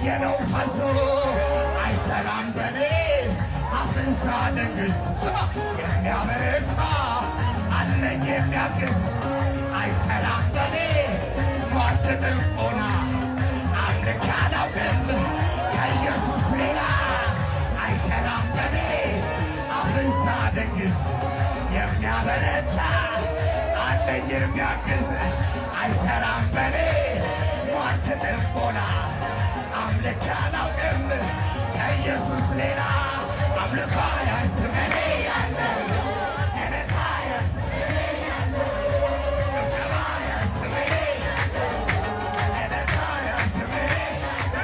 ያየነው ፈሶ አይሰራም በኔ አፍን ሳደንግስ የሚያበረታ አለኝ የሚያግዝ አይሰራም በኔ ሟርት ጥንቆላ አምልክ አላውቅም ከኢየሱስ ሌላ አይሰራም በኔ አፍን ሳደንግስ የሚያበረታ አለኝ የሚያግዝ አይሰራም በኔ ሟርት ጥንቆላ አምልክ አላውቅም ከኢየሱስ ሌላ አምልኮ ያስመኔ ያለ እነታ ያስመኔ ያለ ጭብጨባ ያስመኔ ያለ እነታ ያስመኔ ያለ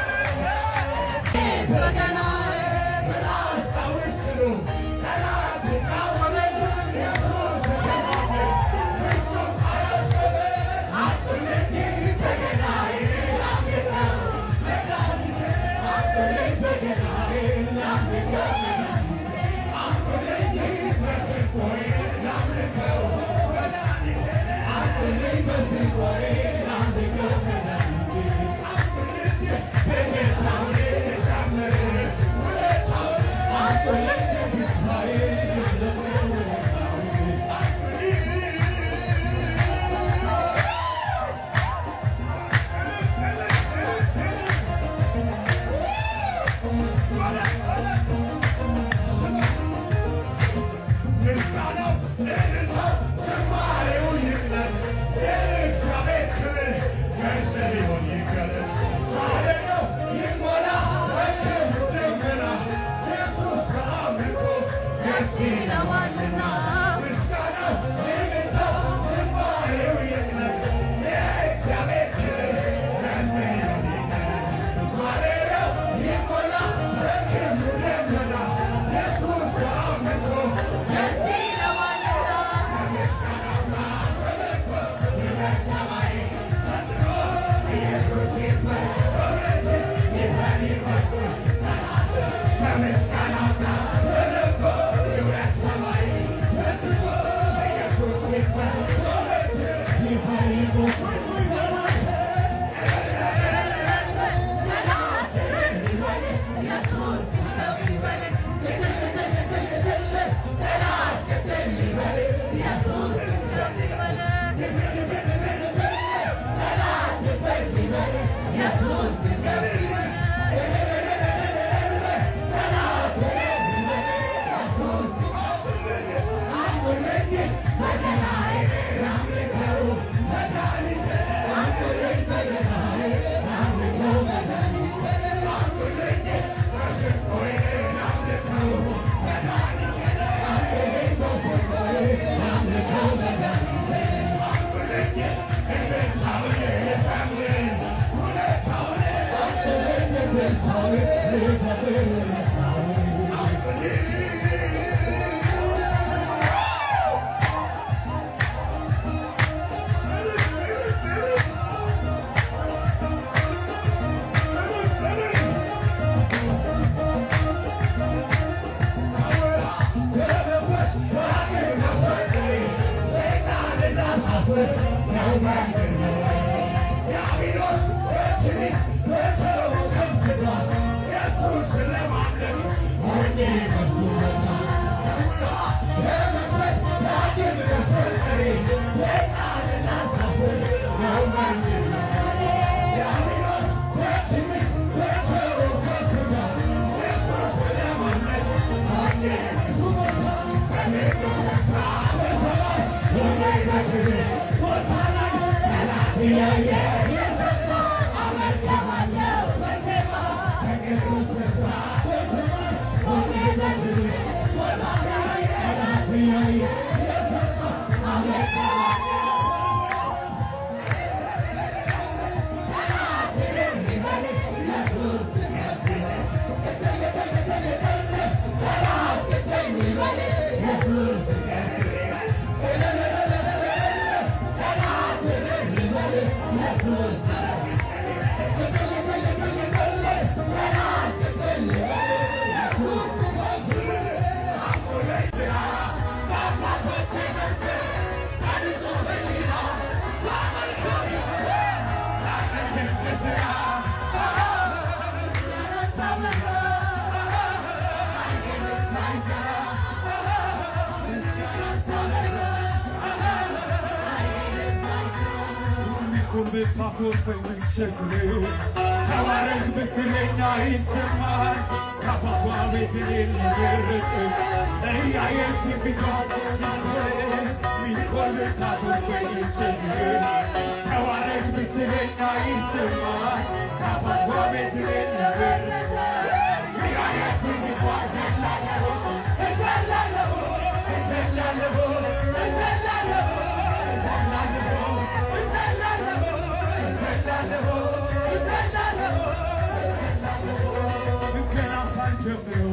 ብታኮርፈኝ ምን ችግር ተባረክ ብትለኝ አይሰማል ከአባቷ ቤት ልርቅ እያየች ፊቷ ሚኮር ብታኮርፈኝ ምን ችግር ተባረክ ብትለኝ አይሰማል ከአባቷ ቤት ልርቅ እያየች ፊቷ እዘላለሁ እዘላለሁ እዘላለሁ እዘላለሁ ገና ሳልጀምረው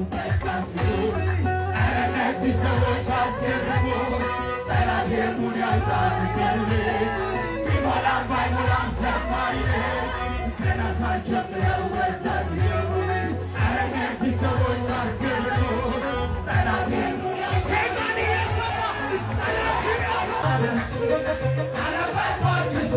እነዚህ ሰዎች አስገረሙ ጠላት የሙን ያልጣል ቢሞላም ባይሞላም ሰማይ ገና ሳልጀምረው በዛዚው እነዚህ ሰዎች አስገረሙ ጠላት የሙን ሰይጣን የሰማ ጠላት አረባባችሱ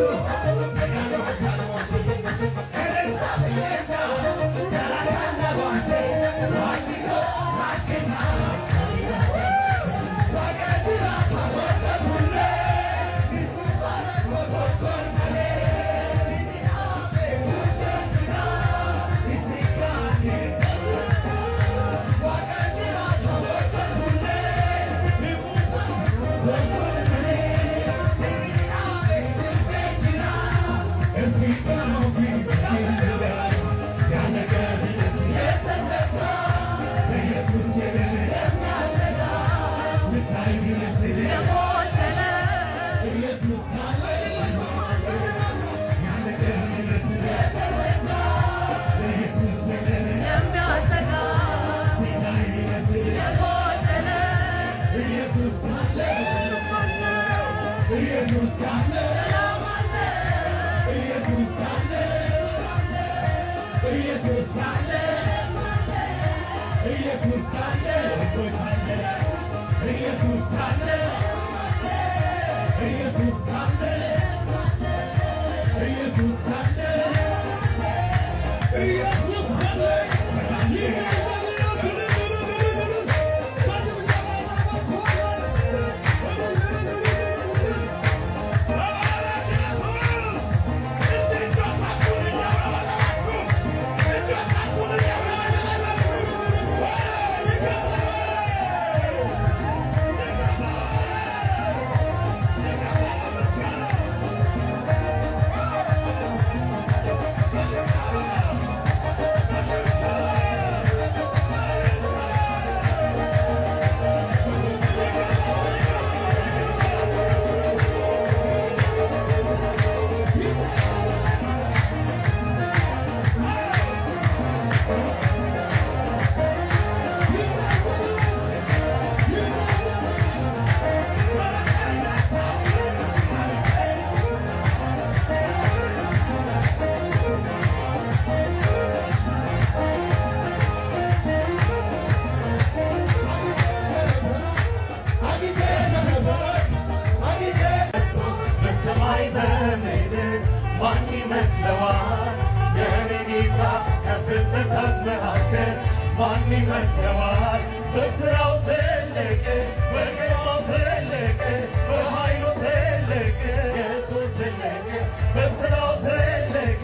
ማን ይመስለዋል በስራው ትልቅ በግርማው ትልቅ በኃይሉ ትልቅ ኢየሱስ ትልቅ በስራው ትልቅ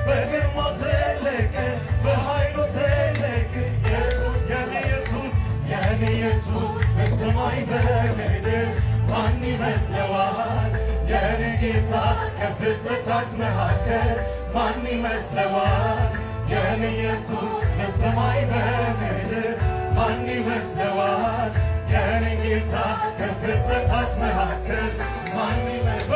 በግርማው ትልቅ በኃይሉ ትልቅ ኢየሱስ የኔ ኢየሱስ በሰማይ በምድር ማን ይመስለዋል የኔ ጌታ ከፍጥረታት መካከል ማን ይመስለዋል የኔ ኢየሱስ በሰማይ በምድር ማን ይመስለዋል የኔ ጌታ ከፍጥረታት መካከል ማን ይመስለዋል